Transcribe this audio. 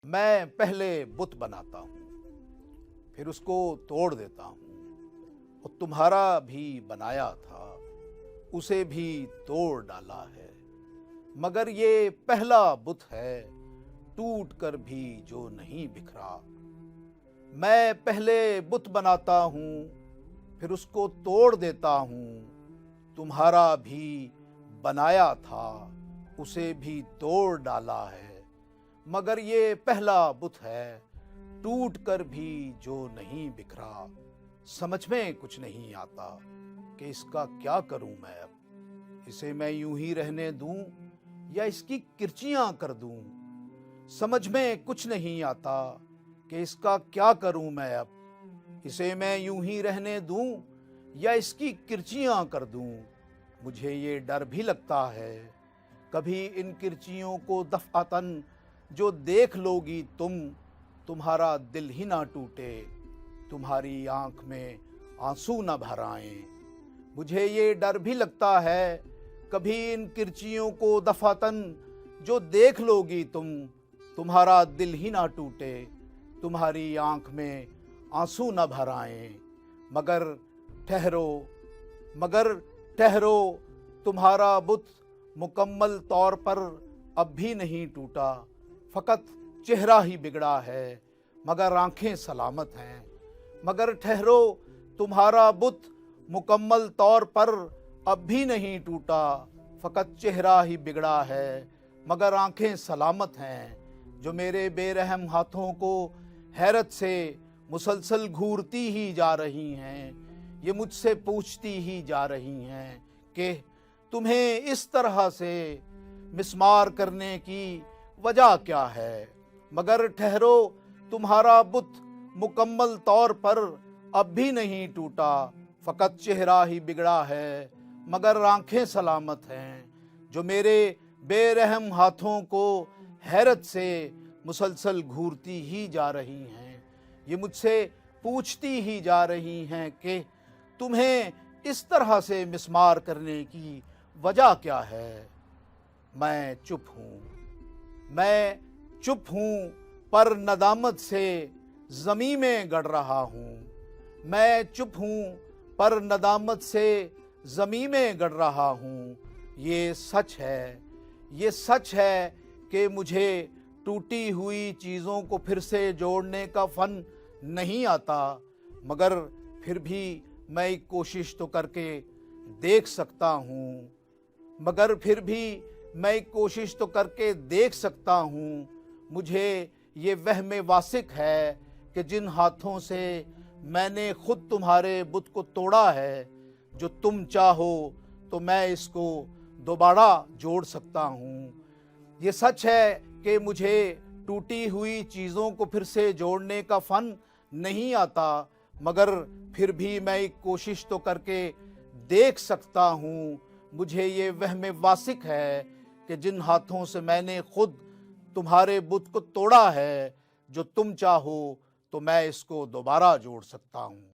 मैं पहले बुत बनाता हूँ, फिर उसको तोड़ देता हूँ। और तुम्हारा भी बनाया था, उसे भी तोड़ डाला है। मगर ये पहला बुत है, टूट कर भी जो नहीं बिखरा। मैं पहले बुत बनाता हूँ, फिर उसको तोड़ देता हूँ। तुम्हारा भी बनाया था, उसे भी तोड़ डाला है। मगर ये पहला बुत है, टूट कर भी जो नहीं बिखरा। समझ में कुछ नहीं आता कि इसका क्या करूं मैं अब। इसे मैं यूं ही रहने दूं या इसकी किरचियां कर दूं। समझ में कुछ नहीं आता कि इसका क्या करूं मैं अब। इसे मैं यूं ही रहने दूं या इसकी किरचियां कर दूं। मुझे ये डर भी लगता है, कभी इन किरचियों को दफातन जो देख लोगी तुम, तुम्हारा दिल ही ना टूटे, तुम्हारी आंख में आंसू न भर आएं। मुझे ये डर भी लगता है, कभी इन किरचियों को दफातन जो देख लोगी तुम, तुम्हारा दिल ही ना टूटे, तुम्हारी आंख में आंसू न भर आएं। मगर ठहरो, मगर ठहरो, तुम्हारा बुत मुकम्मल तौर पर अब भी नहीं टूटा। फ़कत चेहरा ही बिगड़ा है, मगर आंखें सलामत हैं। मगर ठहरो, तुम्हारा बुत मुकम्मल तौर पर अब भी नहीं टूटा। फ़कत चेहरा ही बिगड़ा है, मगर आंखें सलामत हैं। जो मेरे बेरहम हाथों को हैरत से मुसलसल घूरती ही जा रही हैं, ये मुझसे पूछती ही जा रही हैं कि तुम्हें इस तरह से मिस्मार करने की वजह क्या है। मगर ठहरो, तुम्हारा बुत मुकम्मल तौर पर अब भी नहीं टूटा। फ़कत चेहरा ही बिगड़ा है, मगर आंखें सलामत हैं। जो मेरे बेरहम हाथों को हैरत से मुसलसल घूरती ही जा रही हैं, ये मुझसे पूछती ही जा रही हैं कि तुम्हें इस तरह से मिस्मार करने की वजह क्या है। मैं चुप हूँ, मैं चुप हूँ, पर नदामत से ज़मीं में गड़ रहा हूँ। मैं चुप हूँ, पर नदामत से ज़मीं में गड़ रहा हूँ। ये सच है, ये सच है कि मुझे टूटी हुई चीज़ों को फिर से जोड़ने का फ़न नहीं आता। मगर फिर भी मैं एक कोशिश तो करके देख सकता हूँ। मगर फिर भी मैं एक कोशिश तो करके देख सकता हूँ। मुझे ये वहम वासिक है कि जिन हाथों से मैंने खुद तुम्हारे बुत को तोड़ा है, जो तुम चाहो तो मैं इसको दोबारा जोड़ सकता हूँ। ये सच है कि मुझे टूटी हुई चीज़ों को फिर से जोड़ने का फ़न नहीं आता। मगर फिर भी मैं एक कोशिश तो करके देख सकता हूँ। मुझे ये वहम वासिक है कि जिन हाथों से मैंने खुद तुम्हारे बुत को तोड़ा है, जो तुम चाहो तो मैं इसको दोबारा जोड़ सकता हूँ।